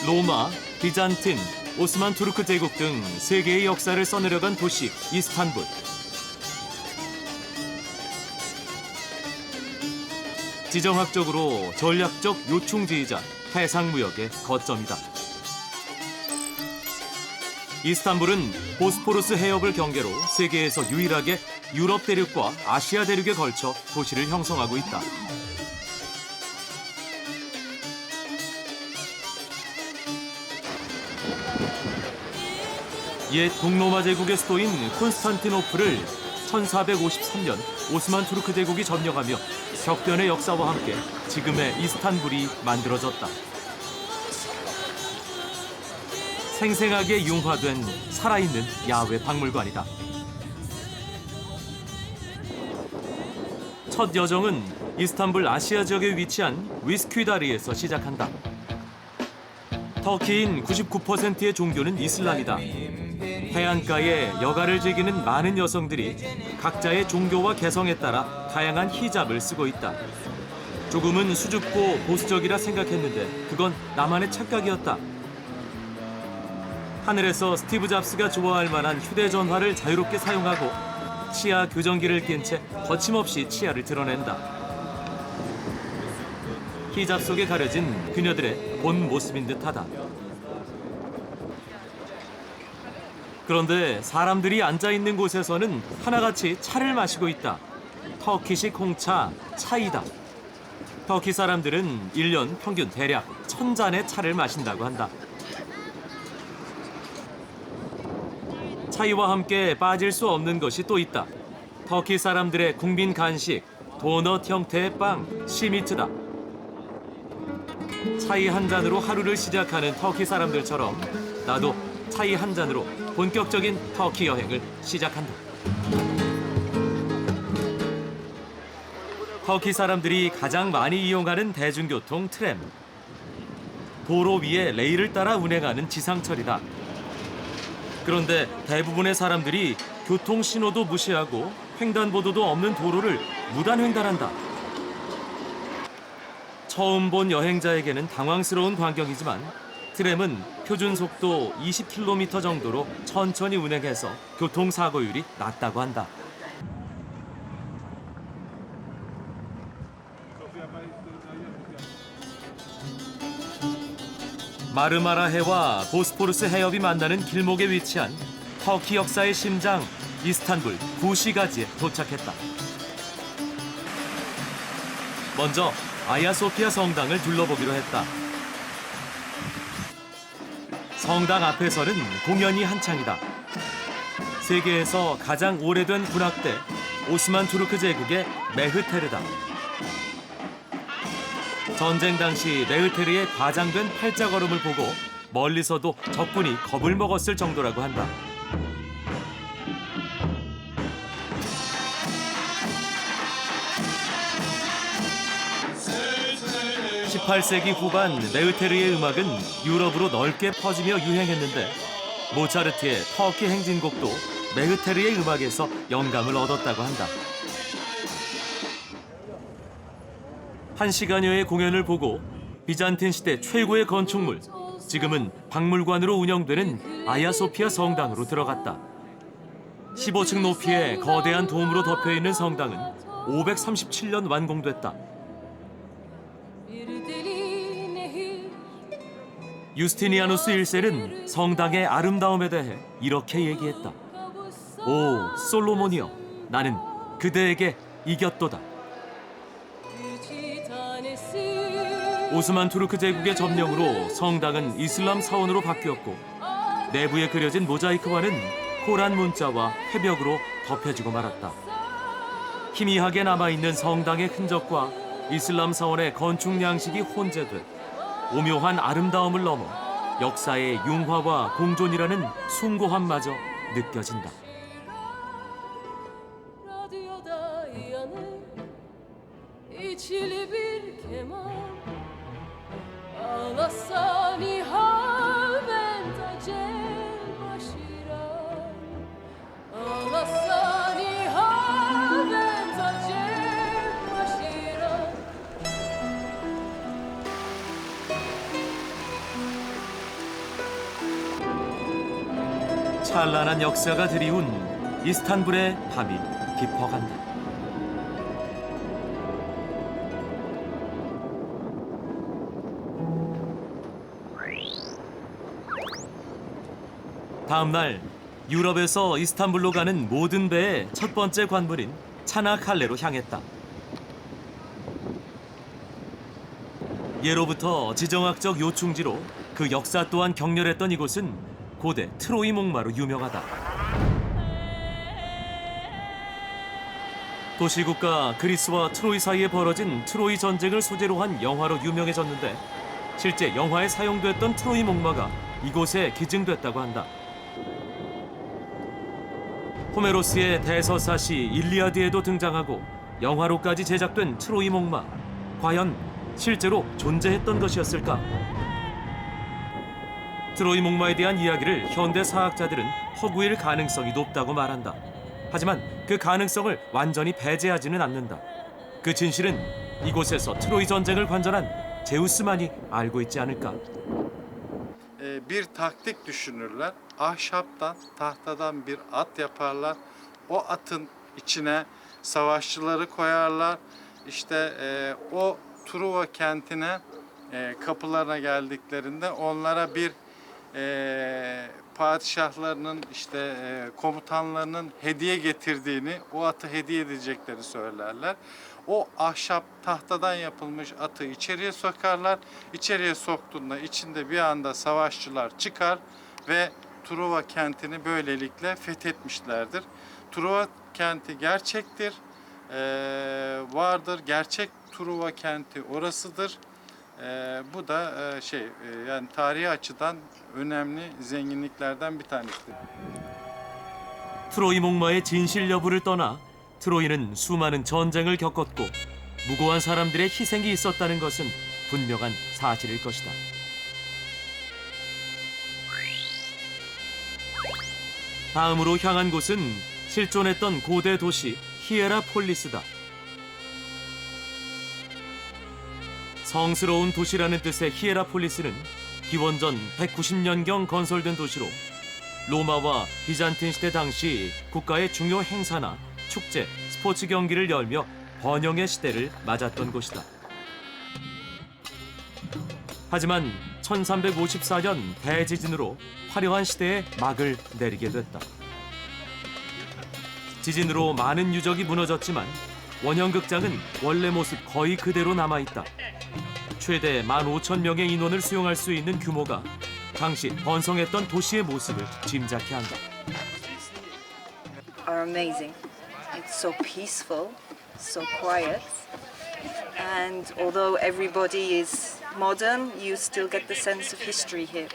로마, 비잔틴, 오스만 투르크 제국 등 세계의 역사를 써내려간 도시 이스탄불. 지정학적으로 전략적 요충지이자 해상무역의 거점이다. 이스탄불은 보스포루스 해협을 경계로 세계에서 유일하게 유럽 대륙과 아시아 대륙에 걸쳐 도시를 형성하고 있다. 옛 동로마 제국의 수도인 콘스탄티노플을 1453년 오스만 투르크 제국이 점령하며 격변의 역사와 함께 지금의 이스탄불이 만들어졌다. 생생하게 융화된 살아있는 야외 박물관이다. 첫 여정은 이스탄불 아시아 지역에 위치한 위스퀴다리에서 시작한다. 터키인 99%의 종교는 이슬람이다. 해안가에 여가를 즐기는 많은 여성들이 각자의 종교와 개성에 따라 다양한 히잡을 쓰고 있다. 조금은 수줍고 보수적이라 생각했는데 그건 나만의 착각이었다. 하늘에서 스티브 잡스가 좋아할 만한 휴대전화를 자유롭게 사용하고 치아 교정기를 낀 채 거침없이 치아를 드러낸다. 히잡 속에 가려진 그녀들의 본 모습인 듯하다. 그런데 사람들이 앉아있는 곳에서는 하나같이 차를 마시고 있다. 터키식 홍차, 차이다. 터키 사람들은 1년 평균 대략 1000잔의 차를 마신다고 한다. 차이와 함께 빠질 수 없는 것이 또 있다. 터키 사람들의 국민 간식, 도넛 형태의 빵, 시미트다. 차이 한 잔으로 하루를 시작하는 터키 사람들처럼 나도 차이 한 잔으로 본격적인 터키 여행을 시작한다. 터키 사람들이 가장 많이 이용하는 대중교통 트램. 도로 위에 레일을 따라 운행하는 지상철이다. 그런데 대부분의 사람들이 교통 신호도 무시하고 횡단보도도 없는 도로를 무단횡단한다. 처음 본 여행자에게는 당황스러운 광경이지만 트램은 표준 속도 20km 정도로 천천히 운행해서 교통사고율이 낮다고 한다. 마르마라 해와 보스포루스 해협이 만나는 길목에 위치한 터키 역사의 심장 이스탄불 구시가지에 도착했다. 먼저 아야소피아 성당을 둘러보기로 했다. 성당 앞에서는 공연이 한창이다. 세계에서 가장 오래된 군악대 오스만 투르크 제국의 메흐테르다. 전쟁 당시 메흐테르의 과장된 팔자걸음을 보고 멀리서도 적군이 겁을 먹었을 정도라고 한다. 18세기 후반 메흐테르의 음악은 유럽으로 넓게 퍼지며 유행했는데 모차르트의 터키 행진곡도 메흐테르의 음악에서 영감을 얻었다고 한다. 1시간여의 공연을 보고 비잔틴 시대 최고의 건축물, 지금은 박물관으로 운영되는 아야소피아 성당으로 들어갔다. 15층 높이의 거대한 돔으로 덮여있는 성당은 537년 완공됐다. 유스티니아누스 1세는 성당의 아름다움에 대해 이렇게 얘기했다. 오, 솔로몬이여, 나는 그대에게 이겼도다. 오스만 투르크 제국의 점령으로 성당은 이슬람 사원으로 바뀌었고 내부에 그려진 모자이크와는 코란 문자와 회벽으로 덮여지고 말았다. 희미하게 남아있는 성당의 흔적과 이슬람 사원의 건축 양식이 혼재돼 오묘한 아름다움을 넘어 역사의 융화와 공존이라는 숭고함마저 느껴진다. 찬란한 역사가 드리운 이스탄불의 밤이 깊어간다. 다음 날 유럽에서 이스탄불로 가는 모든 배의 첫 번째 관문인 차나칼레로 향했다. 예로부터 지정학적 요충지로 그 역사 또한 격렬했던 이곳은 고대 트로이 목마로 유명하다. 도시국가 그리스와 트로이 사이에 벌어진 트로이 전쟁을 소재로 한 영화로 유명해졌는데 실제 영화에 사용됐던 트로이 목마가 이곳에 기증됐다고 한다. 호메로스의 대서사시 일리아드에도 등장하고 영화로까지 제작된 트로이 목마. 과연 실제로 존재했던 것이었을까? 트로이 목마에 대한 이야기를 현대 사학자들은 허구일 가능성이 높다고 말한다. 하지만 그 가능성을 완전히 배제하지는 않는다. 그 진실은 이곳에서 트로이 전쟁을 관전한 제우스만이 알고 있지 않을까? Bir taktik düşünürler. Ahşaptan, tahtadan bir at yaparlar. O atın içine savaşçıları koyarlar. İşte o Truva kentine kapılarına geldiklerinde onlara bir padişahlarının işte komutanlarının hediye getirdiğini, o atı hediye edeceklerini söylerler. O ahşap tahtadan yapılmış atı içeriye sokarlar. İçeriye soktuğunda içinde bir anda savaşçılar çıkar ve Truva kentini böylelikle fethetmişlerdir. Truva kenti gerçektir, vardır. Gerçek Truva kenti orasıdır. Bu da yani tarihi açıdan önemli zenginliklerden bir tanesidir. 트로이 목마의 진실 여부를 떠나 트로이는 수많은 전쟁을 겪었고 무고한 사람들의 희생이 있었다는 것은 분명한 사실일 것이다. 다음으로 향한 곳은 실존했던 고대 도시 히에라폴리스다. 성스러운 도시라는 뜻의 히에라폴리스는 기원전 190년경 건설된 도시로 로마와 비잔틴 시대 당시 국가의 중요 행사나 축제, 스포츠 경기를 열며 번영의 시대를 맞았던 곳이다. 하지만 1354년 대지진으로 화려한 시대에 막을 내리게 됐다. 지진으로 많은 유적이 무너졌지만 원형극장은 원래 모습 거의 그대로 남아있다. 최대 15,000명의 인원을 수용할 수 있는 규모가 당시 번성했던 도시의 모습을 짐작케 한다. Are amazing. It's so peaceful, so quiet, and although everybody is modern, you still get the sense of history here.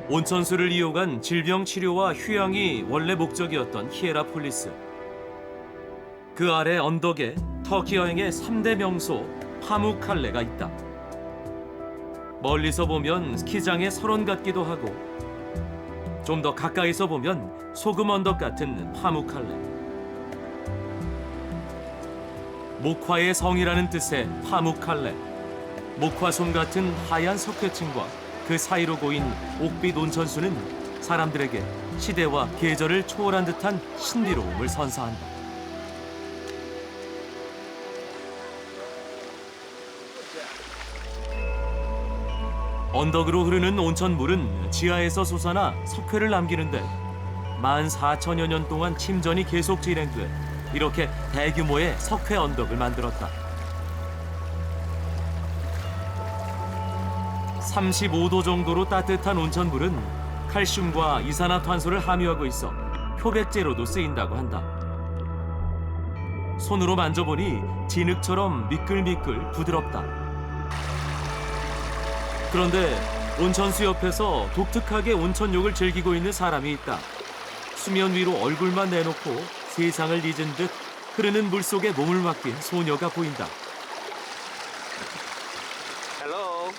온천수를 이용한 질병 치료와 휴양이 원래 목적이었던 히에라폴리스. 그 아래 언덕에 터키 여행의 3대 명소 파무칼레가 있다. 멀리서 보면 스키장의 설원 같기도 하고 좀 더 가까이서 보면 소금 언덕 같은 파무칼레. 목화의 성이라는 뜻의 파무칼레. 목화솜 같은 하얀 석회층과 그 사이로 고인 옥빛 온천수는 사람들에게 시대와 계절을 초월한 듯한 신비로움을 선사한다. 언덕으로 흐르는 온천물은 지하에서 솟아나 석회를 남기는데 14,000여 년 동안 침전이 계속 진행돼 이렇게 대규모의 석회 언덕을 만들었다. 35도 정도로 따뜻한 온천물은 칼슘과 이산화탄소를 함유하고 있어 표백제로도 쓰인다고 한다. 손으로 만져보니 진흙처럼 미끌미끌 부드럽다. 그런데 온천수 옆에서 독특하게 온천욕을 즐기고 있는 사람이 있다. 수면 위로 얼굴만 내놓고 세상을 잊은 듯 흐르는 물 속에 몸을 맡긴 소녀가 보인다. Hello.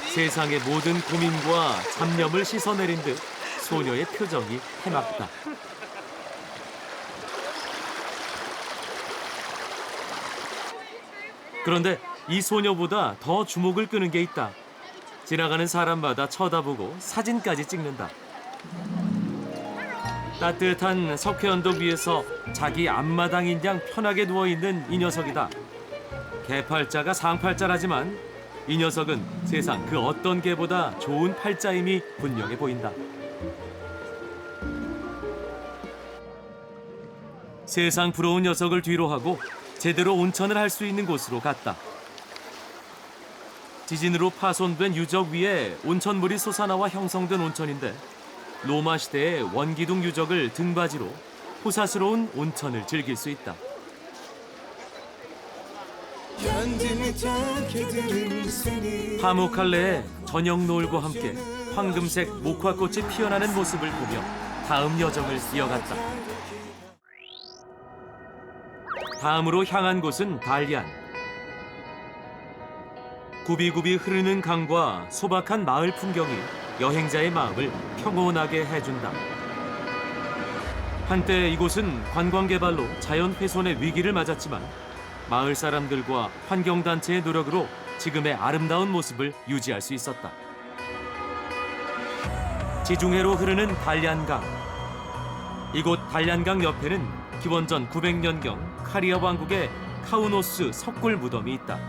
세상의 모든 고민과 잡념을 씻어내린 듯 소녀의 표정이 해맑다. 그런데 이 소녀보다 더 주목을 끄는 게 있다. 지나가는 사람마다 쳐다보고 사진까지 찍는다. 따뜻한 석회 언덕 위에서 자기 앞마당인 양 편하게 누워있는 이 녀석이다. 개팔자가 상팔자라지만 이 녀석은 세상 그 어떤 개보다 좋은 팔자임이 분명해 보인다. 세상 부러운 녀석을 뒤로하고 제대로 온천을 할 수 있는 곳으로 갔다. 지진으로 파손된 유적 위에 온천물이 솟아나와 형성된 온천인데 로마 시대의 원기둥 유적을 등받이로 호사스러운 온천을 즐길 수 있다. 파묵칼레의 저녁 노을과 함께 황금색 목화꽃이 피어나는 모습을 보며 다음 여정을 이어갔다. 다음으로 향한 곳은 달리안. 굽이굽이 흐르는 강과 소박한 마을 풍경이 여행자의 마음을 평온하게 해준다. 한때 이곳은 관광개발로 자연 훼손의 위기를 맞았지만 마을 사람들과 환경단체의 노력으로 지금의 아름다운 모습을 유지할 수 있었다. 지중해로 흐르는 달리안강. 이곳 달리안강 옆에는 기원전 900년경 카리아 왕국의 카우노스 석굴 무덤이 있다.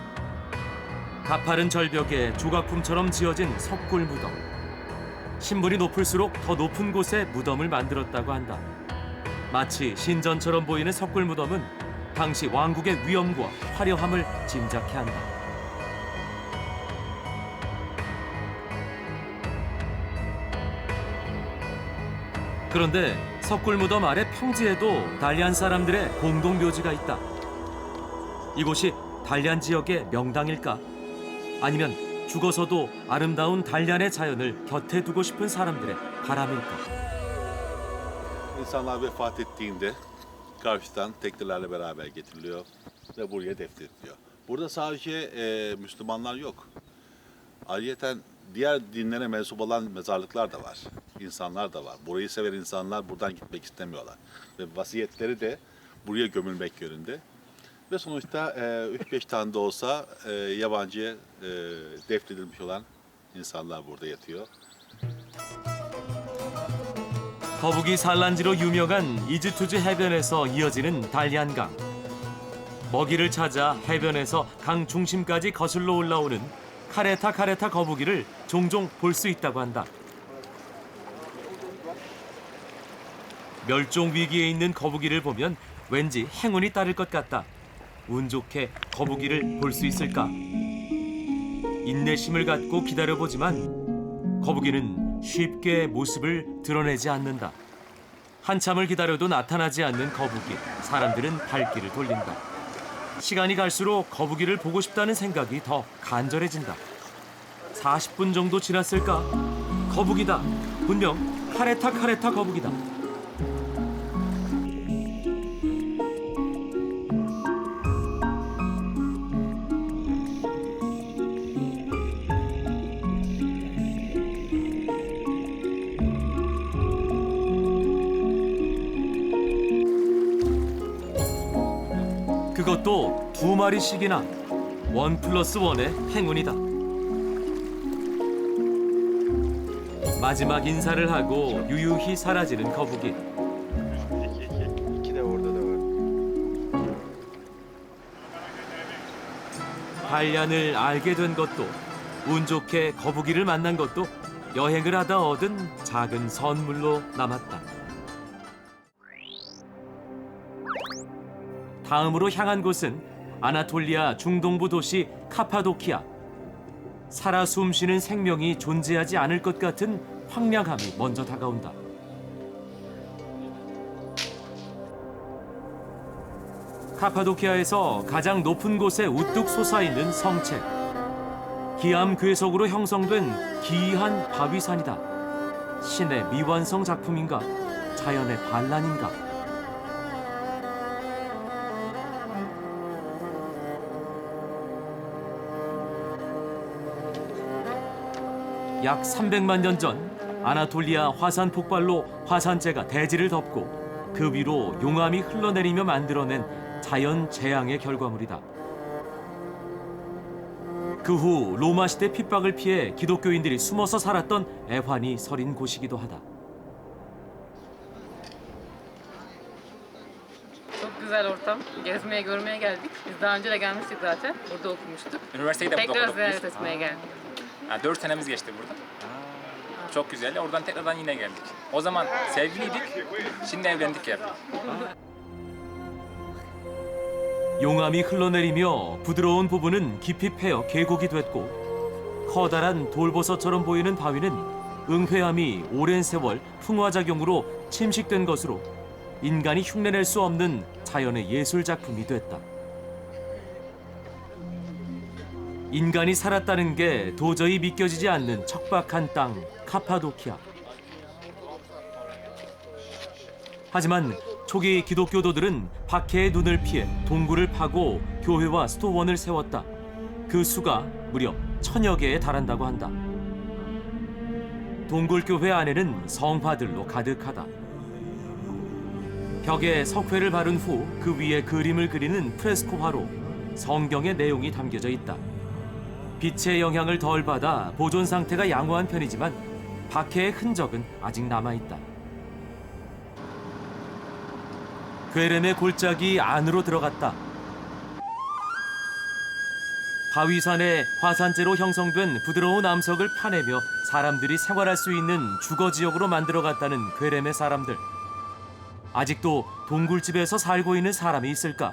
가파른 절벽에 조각품처럼 지어진 석굴 무덤. 신분이 높을수록 더 높은 곳에 무덤을 만들었다고 한다. 마치 신전처럼 보이는 석굴 무덤은 당시 왕국의 위엄과 화려함을 짐작케 한다. 그런데 석굴 무덤 아래 평지에도 달리안 사람들의 공동 묘지가 있다. 이곳이 달리안 지역의 명당일까? 아니면 죽어서도 아름다운 달리안의 자연을 곁에 두고 싶은 사람들의 바람일까? İnsanlar vefat ettiğinde karşıdan teknelerle beraber getiriliyor ve buraya defnediliyor. Burada sadece Müslümanlar yok. Ayrıca diğer dinlere mensup olan mezarlıklar da var. İnsanlar da var. Burayı seven insanlar buradan gitmek istemiyorlar. Ve vasiyetleri de buraya gömülmek yönünde. Ve sonuçta 3-5 tane de olsa yabancıya defnedilmiş olan insanlar burada yatıyor. 거북이 산란지로 유명한 이즈투즈 해변에서 이어지는 달리안강. 먹이를 찾아 해변에서 강 중심까지 거슬러 올라오는 카레타 거북이를 종종 볼 수 있다고 한다. 멸종 위기에 있는 거북이를 보면 왠지 행운이 따를 것 같다. 운 좋게 거북이를 볼 수 있을까? 인내심을 갖고 기다려보지만 거북이는 쉽게 모습을 드러내지 않는다. 한참을 기다려도 나타나지 않는 거북이. 사람들은 발길을 돌린다. 시간이 갈수록 거북이를 보고 싶다는 생각이 더 간절해진다. 40분 정도 지났을까? 거북이다. 분명 카레타 거북이다. 그것도 2마리씩이나 1+1의 행운이다. 마지막 인사를 하고 유유히 사라지는 거북이. İki de orada da var. 달리안을 알게 된 것도 운 좋게 거북이를 만난 것도 여행을 하다 얻은 작은 선물로 남았다. 다음으로 향한 곳은 아나톨리아 중동부 도시 카파도키아. 살아 숨쉬는 생명이 존재하지 않을 것 같은 황량함이 먼저 다가온다. 카파도키아에서 가장 높은 곳에 우뚝 솟아있는 성체. 기암 괴석으로 형성된 기이한 바위산이다. 신의 미완성 작품인가? 자연의 반란인가? 약 300만 년 전 아나톨리아 화산 폭발로 화산재가 대지를 덮고 그 위로 용암이 흘러내리며 만들어낸 자연 재앙의 결과물이다. 그 후 로마 시대 핍박을 피해 기독교인들이 숨어서 살았던 애환이 서린 곳이기도 하다. Çok güzel ortam. Gezmeye, görmeye geldik. Biz daha önce de gelmiştik zaten. Burada okumuştuk. Üniversiteyi de burada Tekrar okuduk biz. ziyaret etmeye geldik. Ha, 4 senemiz geçti burada. Çok güzel. Oradan tekrardan yine geldik. O zaman sevgiliydik. Şimdi evlendik yani. 용암이 흘러내리며 부드러운 부분은 깊이 패여 계곡이 됐고 커다란 돌버섯처럼 보이는 바위는 응회암이 오랜 세월 풍화작용으로 침식된 것으로 인간이 흉내낼 수 없는 자연의 예술 작품이 됐다. 인간이 살았다는 게 도저히 믿겨지지 않는 척박한 땅 카파도키아. 하지만 초기 기독교도들은 박해의 눈을 피해 동굴을 파고 교회와 수도원을 세웠다. 그 수가 무려 1000여 개에 달한다고 한다. 동굴교회 안에는 성화들로 가득하다. 벽에 석회를 바른 후 그 위에 그림을 그리는 프레스코화로 성경의 내용이 담겨져 있다. 빛의 영향을 덜 받아 보존 상태가 양호한 편이지만 박해의 흔적은 아직 남아있다. 괴렘의 골짜기 안으로 들어갔다. 바위산의 화산재로 형성된 부드러운 암석을 파내며 사람들이 생활할 수 있는 주거지역으로 만들어갔다는 괴렘의 사람들. 아직도 동굴집에서 살고 있는 사람이 있을까?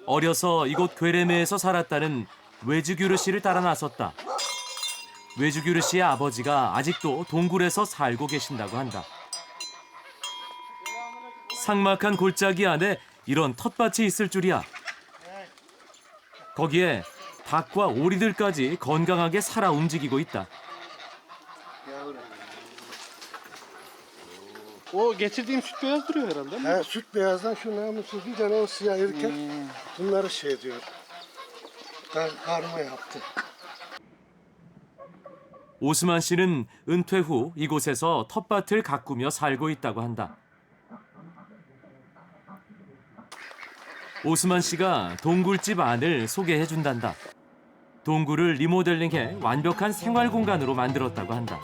어려서 이곳 괴레메에서 살았다는 외주규르 씨를 따라 나섰다. 외주규르 씨의 아버지가 아직도 동굴에서 살고 계신다고 한다. 삭막한 골짜기 안에 이런 텃밭이 있을 줄이야. 거기에 닭과 오리들까지 건강하게 살아 움직이고 있다. O getirdiğim süt beyaz duruyor herhalde değil mi? Ha, süt beyazdan şu namussuz bir tane o siyah erkek bunları şey diyor. Karma yaptı. 오스만 씨는 은퇴 후 이곳에서 텃밭을 가꾸며 살고 있다고 한다. 오스만 씨가 동굴집 안을 소개해 준단다. 동굴을 리모델링해 완벽한 생활 공간으로 만들었다고 한다.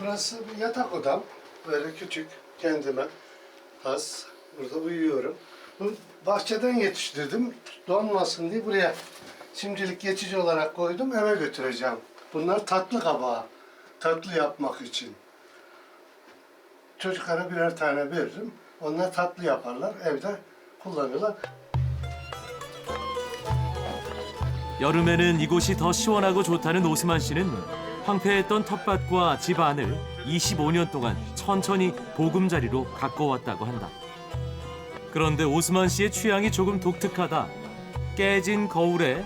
Burası bir yatak odam. Böyle küçük kendime has. Burada uyuyorum. Bu bahçeden yetiştirdim. Donmasın diye buraya şimdilik geçici olarak koydum. Eve götüreceğim. Bunlar tatlı kabağı. Tatlı yapmak için. Çocuklara birer tane veririm. Onlar tatlı yaparlar. Evde kullanırlar. 여름에는 이곳이 더 시원하고 좋다는 오스만 씨는 황폐했던 텃밭과 집 안을 25년 동안 천천히 보금자리로 가꿔왔다고 한다. 그런데 오스만 씨의 취향이 조금 독특하다. 깨진 거울에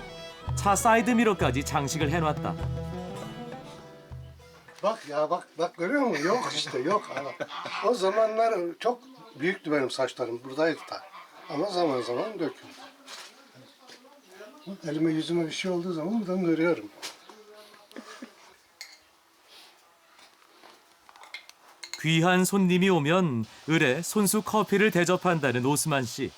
차 사이드미러까지 장식을 해놨다. Bak ya bak görüyor musun? Yok işte yok. O zamanlar çok büyüktü benim saçlarım. Buradaydı da. Ama zaman zaman döküldü. Elime yüzüme bir şey olduğu zaman buradan görüyorum. 귀한 손님이 오면 을에 손수 커피를 대접한다는 오스만 씨.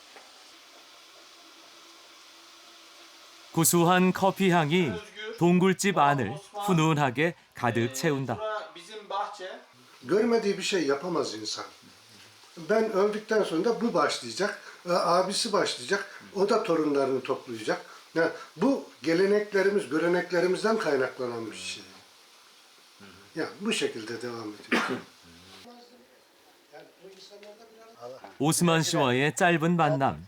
구수한 커피 향이 동굴집 안을 훈훈하게 가득 채운다. Görmediği bir şey yapamaz insan. Ben öldükten sonra da bu başlayacak. Abisi başlayacak. O da torunlarını toplayacak. Yani bu geleneklerimiz, göreneklerimizden kaynaklanan bir şey. Yani bu şekilde devam ediyor. 오스만 씨와의 짧은 만남.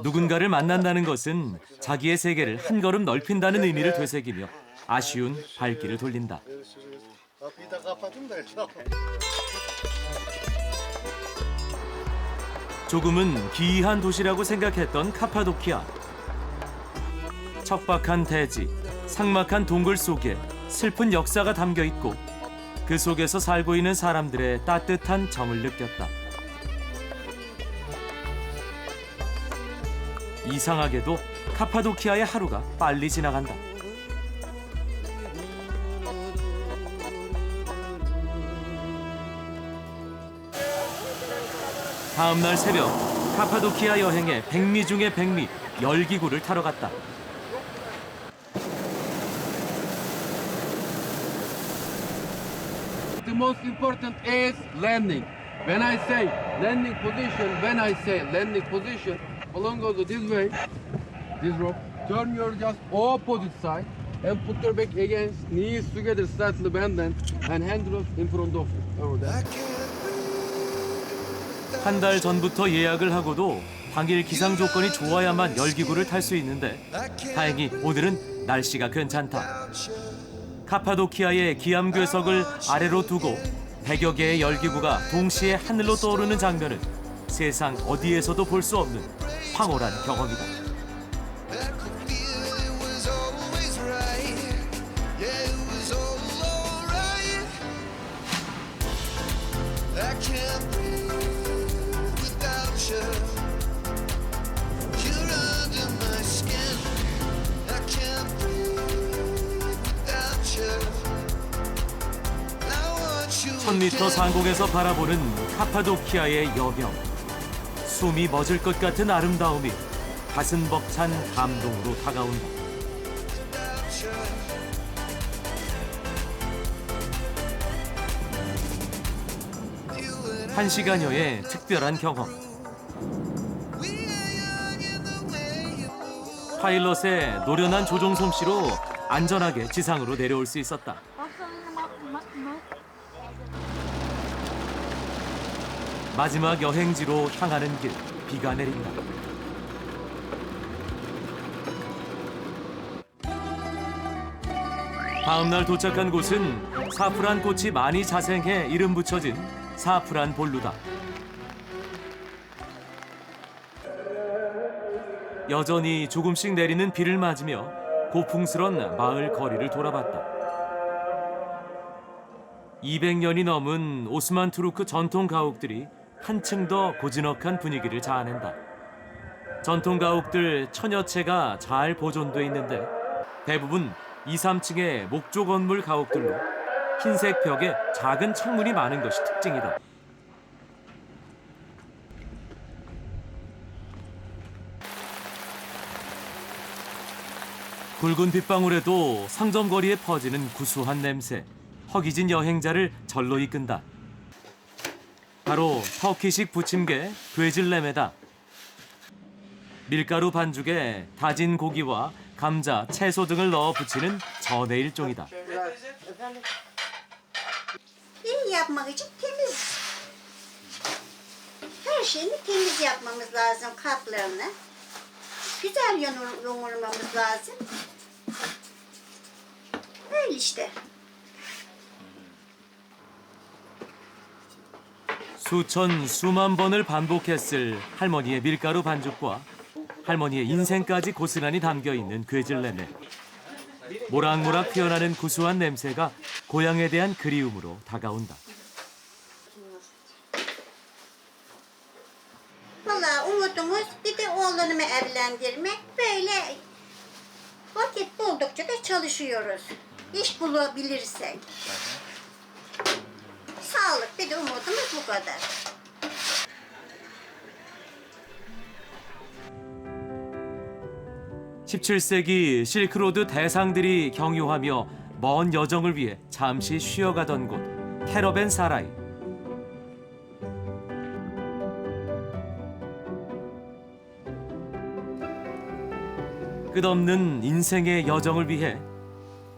누군가를 만난다는 것은 자기의 세계를 한 걸음 넓힌다는 의미를 되새기며 아쉬운 발길을 돌린다. Kapıyı da kapadım da. 조금은 기이한 도시라고 생각했던 카파도키아. 척박한 대지, 삭막한 동굴 속에 슬픈 역사가 담겨 있고 그 속에서 살고 있는 사람들의 따뜻한 정을 느꼈다. 이상하게도 카파도키아의 하루가 빨리 지나간다. 다음 날 새벽 카파도키아 여행의 백미 중의 백미 열기구를 타러 갔다. The most important is landing. When I say landing position, along goes this way, this rope. Turn your just opposite side and put your back against knees together, slightly bend them, and hands in front of you. Over there. 한 달 전부터 예약을 하고도 당일 기상 조건이 좋아야만 열기구를 탈 수 있는데 다행히 오늘은 날씨가 괜찮다. 카파도키아의 기암괴석을 아래로 두고 100여 개의 열기구가 동시에 하늘로 떠오르는 장면은 세상 어디에서도 볼 수 없는 황홀한 경험이다. (1000m) 상공에서 바라보는 카파도키아의 여경. 숨이 멎을 것 같은 아름다움이 가슴 벅찬 감동으로 다가온다. 한 시간여의 특별한 경험. 파일럿의 노련한 조종 솜씨로 안전하게 지상으로 내려올 수 있었다. 마지막 여행지로 향하는 길, 비가 내린다. 다음 날 도착한 곳은 사프란 꽃이 많이 자생해 이름 붙여진 사프란 볼루다. 여전히 조금씩 내리는 비를 맞으며 고풍스런 마을 거리를 돌아봤다. 200년이 넘은 오스만 투르크 전통 가옥들이 한층 더 고즈넉한 분위기를 자아낸다. 전통 가옥들 천여 채가 잘 보존돼 있는데 대부분 2, 3층의 목조 건물 가옥들로 흰색 벽에 작은 창문이 많은 것이 특징이다. 굵은 빗방울에도 상점거리에 퍼지는 구수한 냄새, 허기진 여행자를 절로 이끈다. 바로 터키식 부침개 괴질레메다. 밀가루 반죽에 다진 고기와 감자, 채소 등을 넣어 부치는 전의 일종이다. İyi yapmak için temiz. Her şeyini temiz yapmamız lazım kaplarını. Güzel yoğurmamız lazım. Öyle işte. 수만 번을 반복했을 할머니의 밀가루 반죽과 할머니의 인생까지 고스란히 담겨있는 괴질레메. 모락모락 피어나는 구수한 냄새가 고향에 대한 그리움으로 다가온다. Vallahi umudumuz bir de oğlanımı evlendirmek. Böyle vakit buldukça da çalışıyoruz. İş bulabilirsek. Sağlık bir de umudumuz bu kadar. (17세기) 실크로드 대상들이 경유하며 먼 여정을 위해 잠시 쉬어가던 곳 캐러밴 사라이. 끝없는 인생의 여정을 위해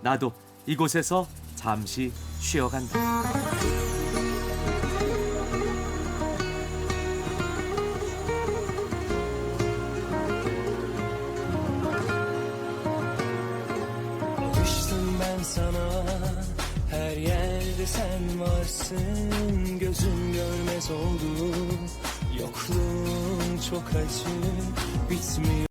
나도 이곳에서 잠시 쉬어간다. Alıştım ben sana, her yerde sen varsın. Gözüm görmez oldu, yokluğun çok acı, bitmiyor.